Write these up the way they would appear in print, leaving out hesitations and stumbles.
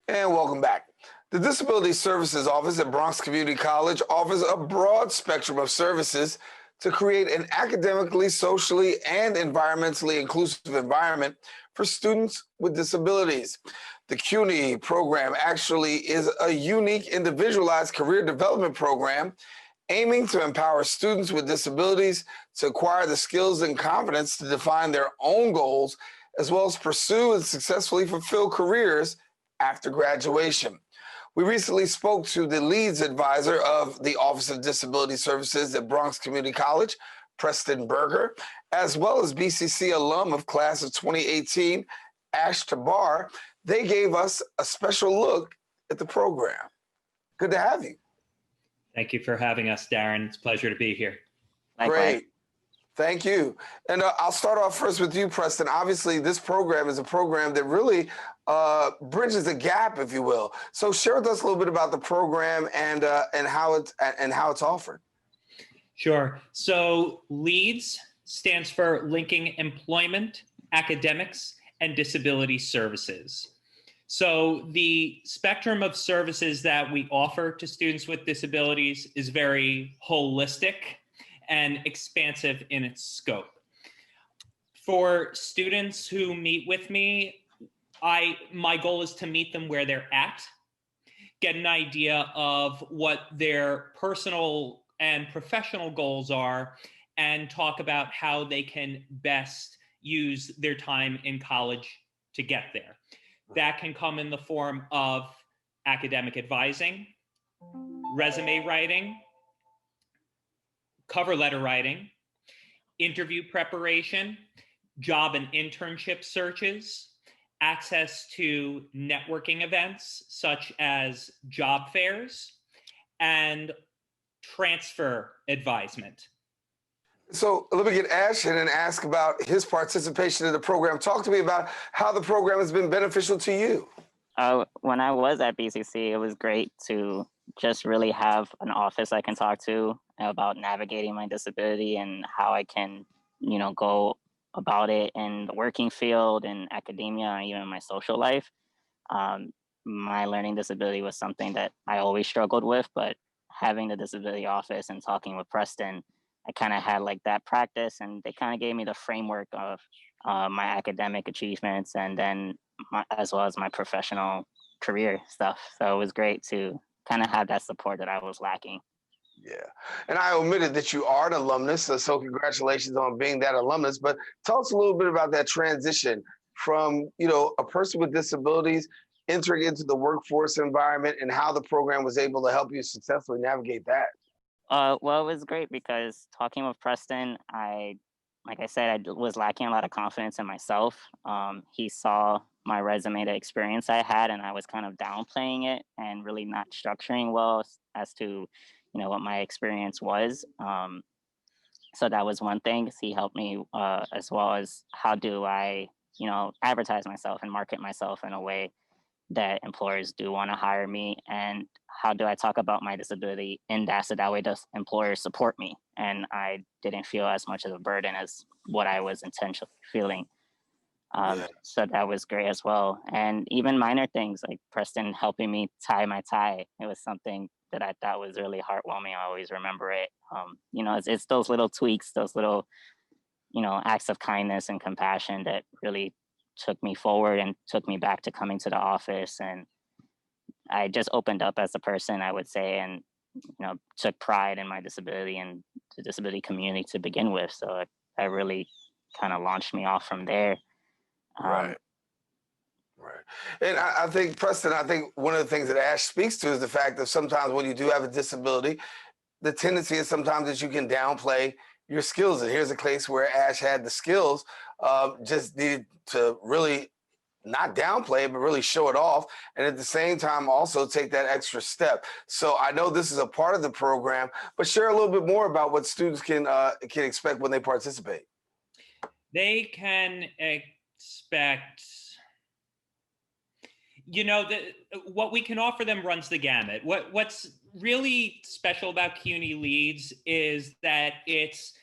And welcome back. The Disability Services Office at Bronx Community College offers a broad spectrum of services to create an academically, socially, and environmentally inclusive environment for students with disabilities. The CUNY program actually is a unique individualized career development program aiming to empower students with disabilities to acquire the skills and confidence to define their own goals, as well as pursue and successfully fulfill careers after graduation. We recently spoke to the leads advisor of the Office of Disability Services at Bronx Community College, Preston Burger, as well as BCC Alum of Class of 2018, Tebar. They gave us a special look at the program. Good to have you. Thank you for having us, Darren. It's a pleasure to be here. Likewise. Great. Thank you. And I'll start off first with you, Preston. Obviously, this program is a program that really bridges the gap, if you will. So share with us a little bit about the program and how it's offered. Sure. So LEADS stands for Linking Employment, Academics, and Disability Services. So the spectrum of services that we offer to students with disabilities is very holistic and expansive in its scope. For students who meet with me, my goal is to meet them where they're at, get an idea of what their personal and professional goals are, and talk about how they can best use their time in college to get there. That can come in the form of academic advising, resume writing, cover letter writing, interview preparation, job and internship searches, access to networking events such as job fairs, and transfer advisement. So let me get Ash in and ask about his participation in the program. Talk to me about how the program has been beneficial to you. When I was at BCC, it was great to just really have an office I can talk to about navigating my disability and how I can, go about it in the working field, in academia, and even in my social life. My learning disability was something that I always struggled with, but having the disability office and talking with Preston, I kind of had like that practice, and they kind of gave me the framework of my academic achievements and then as well as my professional career stuff. So it was great to kind of have that support that I was lacking. Yeah, and I omitted that you are an alumnus, so congratulations on being that alumnus. But tell us a little bit about that transition from, a person with disabilities entering into the workforce environment and how the program was able to help you successfully navigate that. Well, it was great because talking with Preston, like I said, I was lacking a lot of confidence in myself. He saw my resume, the experience I had, and I was kind of downplaying it and really not structuring well as to, what my experience was. So that was one thing. He helped me as well as how do I, advertise myself and market myself in a way that employers do want to hire me, and how do I talk about my disability in that so that way does employers support me, and I didn't feel as much of a burden as what I was intentionally feeling. So that was great as well. And even minor things like Preston helping me tie my tie, it was something that I thought was really heartwarming. I always remember it. It's those little tweaks, those little acts of kindness and compassion that really took me forward and took me back to coming to the office. And I just opened up as a person, I would say, and took pride in my disability and the disability community to begin with. So I really kind of launched me off from there. Right. And I think, Preston, one of the things that Ash speaks to is the fact that sometimes when you do have a disability, the tendency is sometimes that you can downplay your skills. And here's a case where Ash had the skills, just needed to really not downplay it, but really show it off. And at the same time, also take that extra step. So I know this is a part of the program, but share a little bit more about what students can expect when they participate. They can expect, what we can offer them runs the gamut. What's really special about CUNY Leads is that it's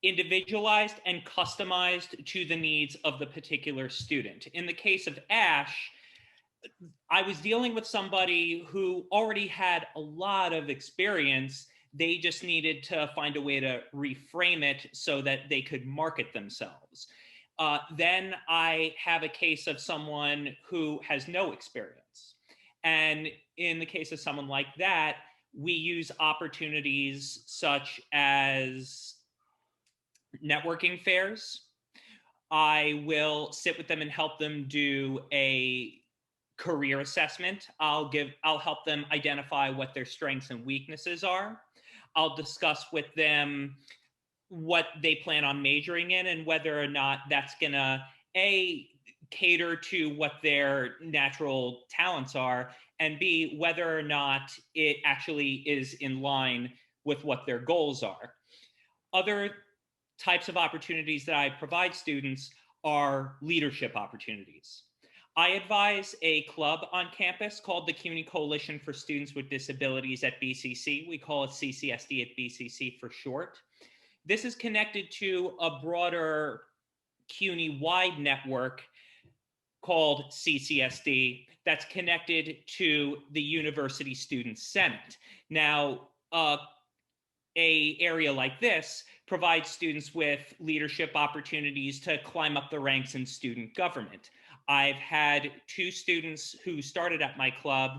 individualized and customized to the needs of the particular student. In the case of Ash, I was dealing with somebody who already had a lot of experience. They just needed to find a way to reframe it so that they could market themselves. Then I have a case of someone who has no experience. And in the case of someone like that, we use opportunities such as networking fairs. I will sit with them and help them do a career assessment. I'll help them identify what their strengths and weaknesses are. I'll discuss with them what they plan on majoring in and whether or not that's gonna cater to what their natural talents are, and B, whether or not it actually is in line with what their goals are. Other types of opportunities that I provide students are leadership opportunities. I advise a club on campus called the CUNY Coalition for Students with Disabilities at BCC. We call it CCSD at BCC for short. This is connected to a broader CUNY-wide network called CCSD that's connected to the University Student Senate. Now, a area like this provides students with leadership opportunities to climb up the ranks in student government. I've had 2 students who started at my club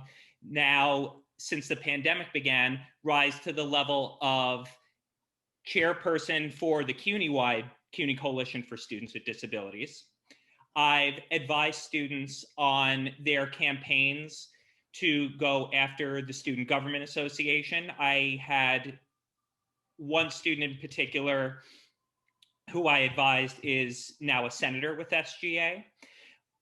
now, since the pandemic began, rise to the level of chairperson for the CUNY-wide CUNY Coalition for Students with Disabilities. I've advised students on their campaigns to go after the Student Government Association. I had one student in particular who I advised is now a senator with SGA.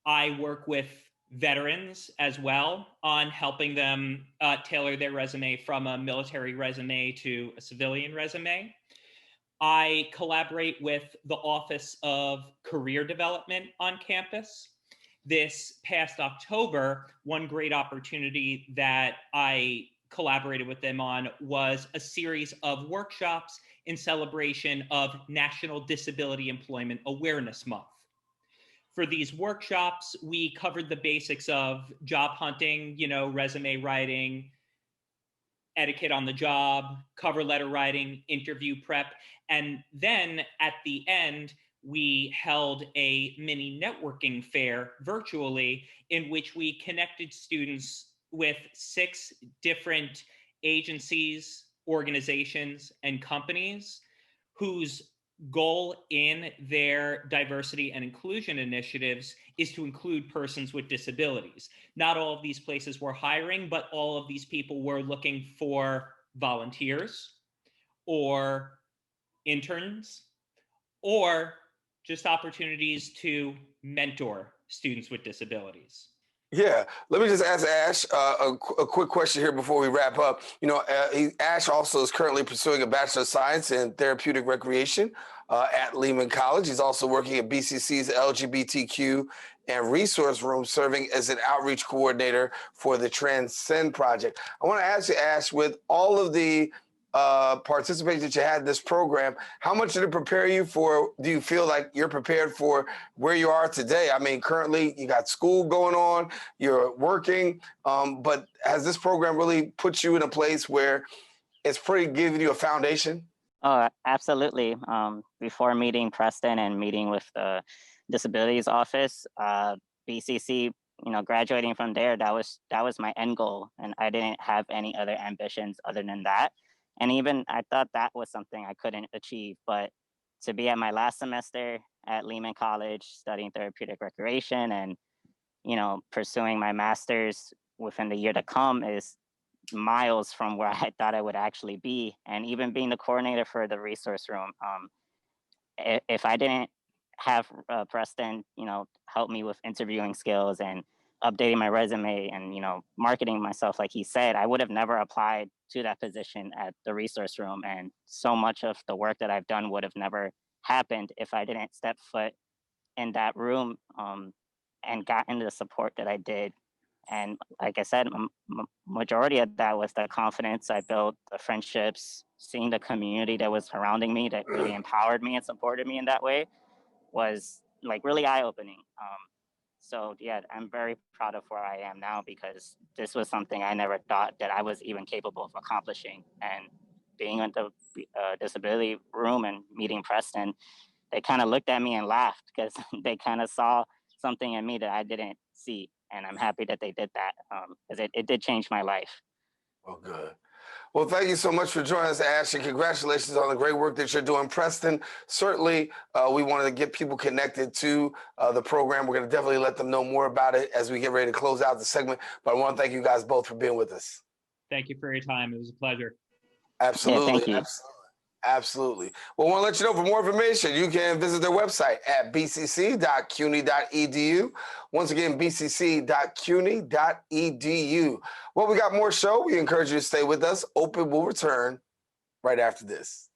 I work with veterans as well on helping them tailor their resume from a military resume to a civilian resume. I collaborate with the Office of Career Development on campus. This past October, one great opportunity that I collaborated with them on was a series of workshops in celebration of National Disability Employment Awareness Month. For these workshops, we covered the basics of job hunting, resume writing, etiquette on the job, cover letter writing, interview prep. And then at the end, we held a mini networking fair virtually in which we connected students with 6 different agencies, organizations, and companies whose goal in their diversity and inclusion initiatives is to include persons with disabilities. Not all of these places were hiring, but all of these people were looking for volunteers or interns or just opportunities to mentor students with disabilities. Yeah, let me just ask Ash a quick question here before we wrap up. Ash also is currently pursuing a Bachelor of Science in Therapeutic Recreation at Lehman College. He's also working at BCC's LGBTQ and Resource Room, serving as an outreach coordinator for the Transcend Project. I want to ask you, Ash, with all of the participation that you had in this program, how much did it prepare you for? Do you feel like you're prepared for where you are today? I mean, currently you got school going on, you're working, but has this program really put you in a place where it's pretty giving you a foundation? Oh, absolutely. Before meeting Preston and meeting with the disabilities office, BCC, graduating from there, that was my end goal, and I didn't have any other ambitions other than that. And even I thought that was something I couldn't achieve, but to be at my last semester at Lehman College studying therapeutic recreation and, pursuing my master's within the year to come is miles from where I thought I would actually be. And even being the coordinator for the resource room, if I didn't have Preston, help me with interviewing skills and updating my resume and, marketing myself, like he said, I would have never applied to that position at the resource room. And so much of the work that I've done would have never happened if I didn't step foot in that room and gotten the support that I did. And like I said, majority of that was the confidence I built, the friendships, seeing the community that was surrounding me that really empowered me and supported me in that way was like really eye-opening. So yeah, I'm very proud of where I am now because this was something I never thought that I was even capable of accomplishing. And being in the disability room and meeting Preston, they kind of looked at me and laughed because they kind of saw something in me that I didn't see. And I'm happy that they did that because it did change my life. Well, good. Well, thank you so much for joining us, Ash, and congratulations on the great work that you're doing. Preston, certainly we wanted to get people connected to the program. We're going to definitely let them know more about it as we get ready to close out the segment. But I want to thank you guys both for being with us. Thank you for your time. It was a pleasure. Absolutely. Yeah, thank you. Absolutely. Well, I want to let you know for more information, you can visit their website at bcc.cuny.edu. Once again, bcc.cuny.edu. Well, we got more show. We encourage you to stay with us. Open will return right after this.